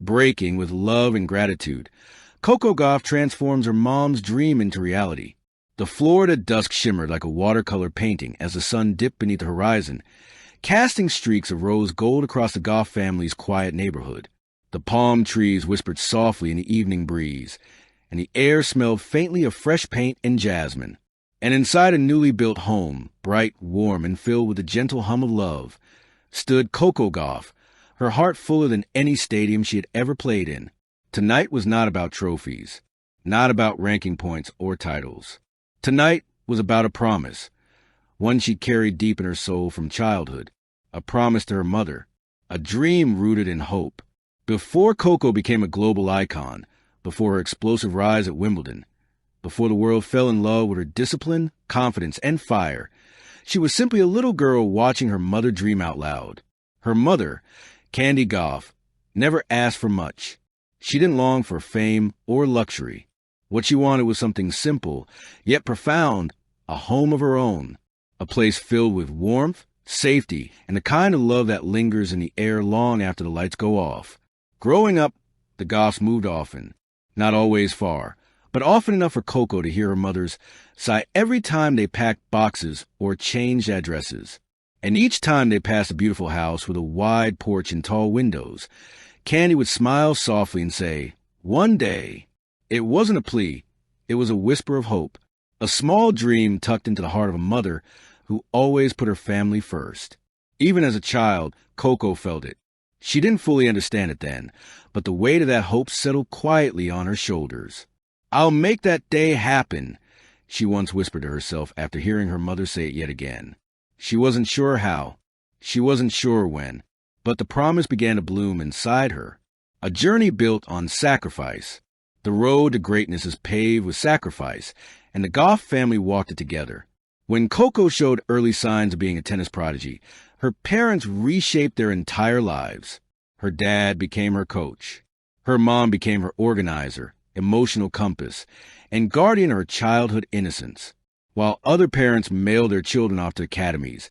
Breaking with love and gratitude, Coco Gauff transforms her mom's dream into reality. The Florida dusk shimmered like a watercolor painting as the sun dipped beneath the horizon, casting streaks of rose gold across the Gauff family's quiet neighborhood. The palm trees whispered softly in the evening breeze, and the air smelled faintly of fresh paint and jasmine. And inside a newly built home, bright, warm, and filled with the gentle hum of love, stood Coco Gauff, her heart fuller than any stadium she had ever played in. Tonight was not about trophies, not about ranking points or titles. Tonight was about a promise, one she carried deep in her soul from childhood, a promise to her mother, a dream rooted in hope. Before Coco became a global icon, before her explosive rise at Wimbledon, before the world fell in love with her discipline, confidence, and fire, she was simply a little girl watching her mother dream out loud. Her mother, Coco Gauff, never asked for much. She didn't long for fame or luxury. What she wanted was something simple, yet profound, a home of her own, a place filled with warmth, safety, and the kind of love that lingers in the air long after the lights go off. Growing up, the Gauffs moved often, not always far, but often enough for Coco to hear her mother's sigh every time they packed boxes or changed addresses. And each time they passed a beautiful house with a wide porch and tall windows, Candy would smile softly and say, "One day." It wasn't a plea. It was a whisper of hope, a small dream tucked into the heart of a mother who always put her family first. Even as a child, Coco felt it. She didn't fully understand it then, but the weight of that hope settled quietly on her shoulders. "I'll make that day happen," she once whispered to herself after hearing her mother say it yet again. She wasn't sure how. She wasn't sure when. But the promise began to bloom inside her. A journey built on sacrifice. The road to greatness is paved with sacrifice, and the Gauff family walked it together. When Coco showed early signs of being a tennis prodigy, her parents reshaped their entire lives. Her dad became her coach. Her mom became her organizer, emotional compass, and guardian of her childhood innocence. While other parents mailed their children off to academies,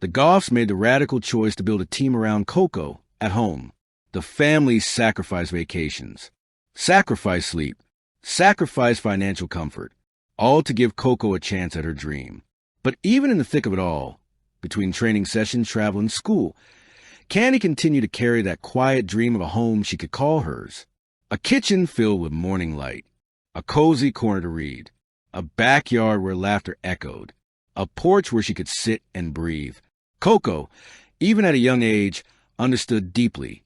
the Gauffs made the radical choice to build a team around Coco at home. The family sacrificed vacations, sacrificed sleep, sacrificed financial comfort, all to give Coco a chance at her dream. But even in the thick of it all, between training sessions, travel, and school, Candy continued to carry that quiet dream of a home she could call hers. A kitchen filled with morning light, a cozy corner to read, a backyard where laughter echoed, a porch where she could sit and breathe. Coco, even at a young age, understood deeply.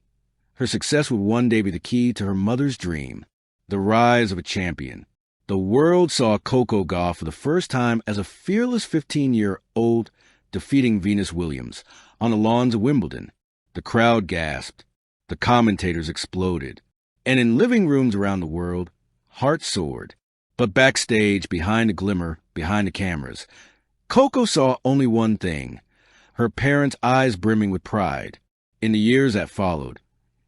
Her success would one day be the key to her mother's dream, the rise of a champion. The world saw Coco Gauff for the first time as a fearless 15-year-old defeating Venus Williams on the lawns of Wimbledon. The crowd gasped. The commentators exploded. And in living rooms around the world, hearts soared. But backstage, behind the glimmer, behind the cameras, Coco saw only one thing, her parents' eyes brimming with pride. In the years that followed,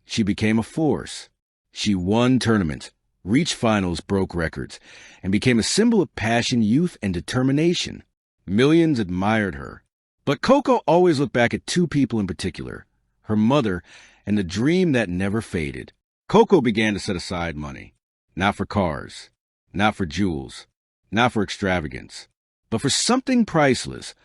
she became a force. She won tournaments, reached finals, broke records, and became a symbol of passion, youth, and determination. Millions admired her. But Coco always looked back at two people in particular, her mother and the dream that never faded. Coco began to set aside money, not for cars, not for jewels, not for extravagance, but for something priceless,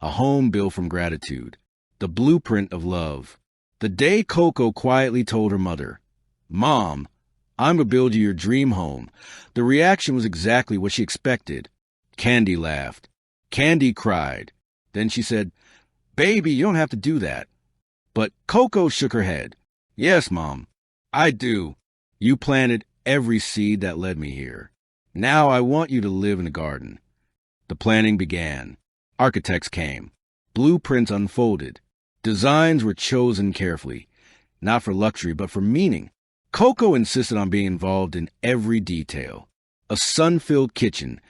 a home built from gratitude, the blueprint of love. The day Coco quietly told her mother, "Mom, I'm going to build you your dream home," the reaction was exactly what she expected. Candy laughed. Candy cried. Then she said, "Baby, you don't have to do that." But Coco shook her head. "Yes, Mom, I do. You planted every seed that led me here. Now I want you to live in the garden." The planning began. Architects came. Blueprints unfolded. Designs were chosen carefully, not for luxury, but for meaning. Coco insisted on being involved in every detail. A sun-filled kitchen,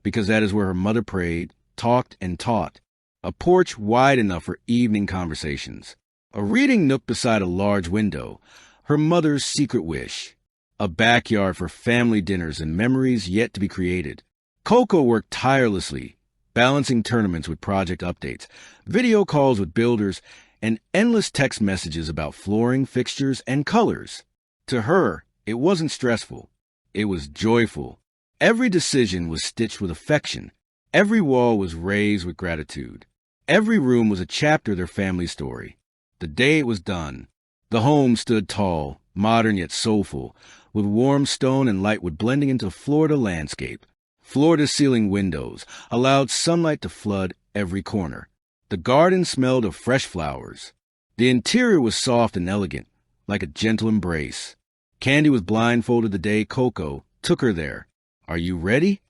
because that is where her mother prayed, talked, and taught. A porch wide enough for evening conversations. A reading nook beside a large window, her mother's secret wish. A backyard for family dinners and memories yet to be created. Coco worked tirelessly, balancing tournaments with project updates, video calls with builders, and endless text messages about flooring, fixtures, and colors. To her, it wasn't stressful. It was joyful. Every decision was stitched with affection. Every wall was raised with gratitude. Every room was a chapter of their family story. The day it was done, the home stood tall, modern yet soulful, with warm stone and lightwood blending into a Florida landscape. Floor-to-ceiling windows allowed sunlight to flood every corner. The garden smelled of fresh flowers. The interior was soft and elegant, like a gentle embrace. Candy was blindfolded the day Coco took her there. "Are you ready?"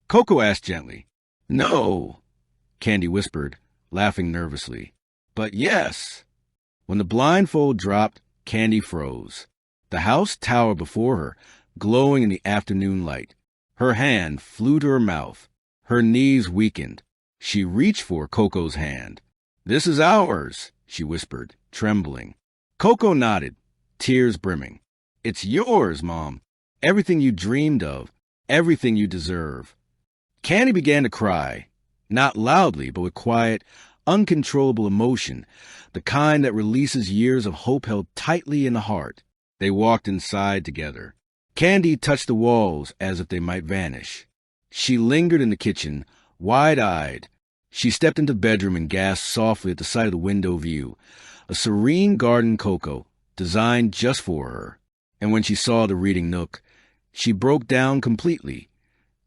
Coco asked gently. "No," Candy whispered, laughing nervously. "But yes." When the blindfold dropped, Candy froze. The house towered before her, glowing in the afternoon light. Her hand flew to her mouth. Her knees weakened. She reached for Coco's hand. "This is ours," she whispered, trembling. Coco nodded, tears brimming. "It's yours, Mom. Everything you dreamed of. Everything you deserve." Candy began to cry, not loudly, but with quiet, uncontrollable emotion, the kind that releases years of hope held tightly in the heart. They walked inside together. Candy touched the walls as if they might vanish. She lingered in the kitchen, wide-eyed. She stepped into the bedroom and gasped softly at the sight of the window view, a serene garden Coco, designed just for her. And when she saw the reading nook, she broke down completely,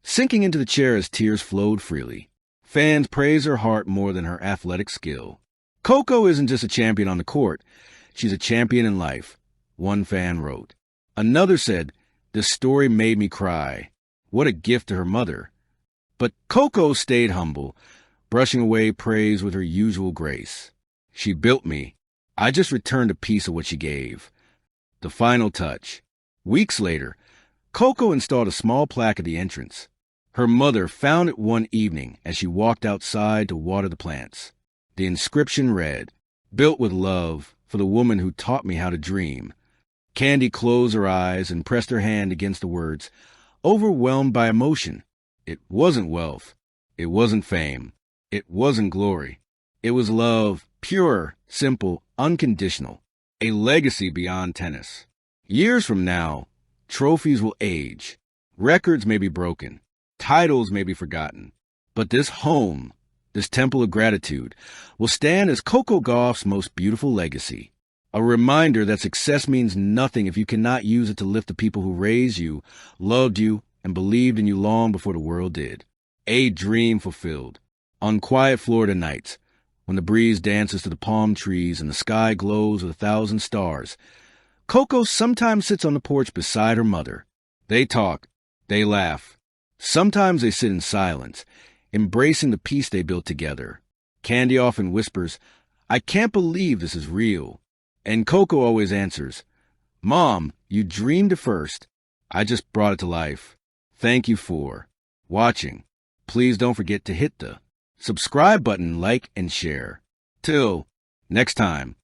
sinking into the chair as tears flowed freely. Fans praise her heart more than her athletic skill. Coco isn't just a champion on the court. She's a champion in life, one fan wrote. Another said, "This story made me cry." What a gift to her mother. But Coco stayed humble, brushing away praise with her usual grace. "She built me. I just returned a piece of what she gave." The final touch. Weeks later, Coco installed a small plaque at the entrance. Her mother found it one evening as she walked outside to water the plants. The inscription read, "Built with love for the woman who taught me how to dream." Candy closed her eyes and pressed her hand against the words, overwhelmed by emotion. It wasn't wealth. It wasn't fame. It wasn't glory. It was love, pure, simple, unconditional. A legacy beyond tennis. Years from now, trophies will age. Records may be broken. Titles may be forgotten. But this home, this temple of gratitude, will stand as Coco Gauff's most beautiful legacy. A reminder that success means nothing if you cannot use it to lift the people who raised you, loved you, and believed in you long before the world did. A dream fulfilled. On quiet Florida nights, when the breeze dances to the palm trees and the sky glows with 1,000 stars, Coco sometimes sits on the porch beside her mother. They talk. They laugh. Sometimes they sit in silence, embracing the peace they built together. Candy often whispers, "I can't believe this is real." And Coco always answers, "Mom, you dreamed it first. I just brought it to life. Thank you for watching. Please don't forget to hit the subscribe button, like, and share. Till next time.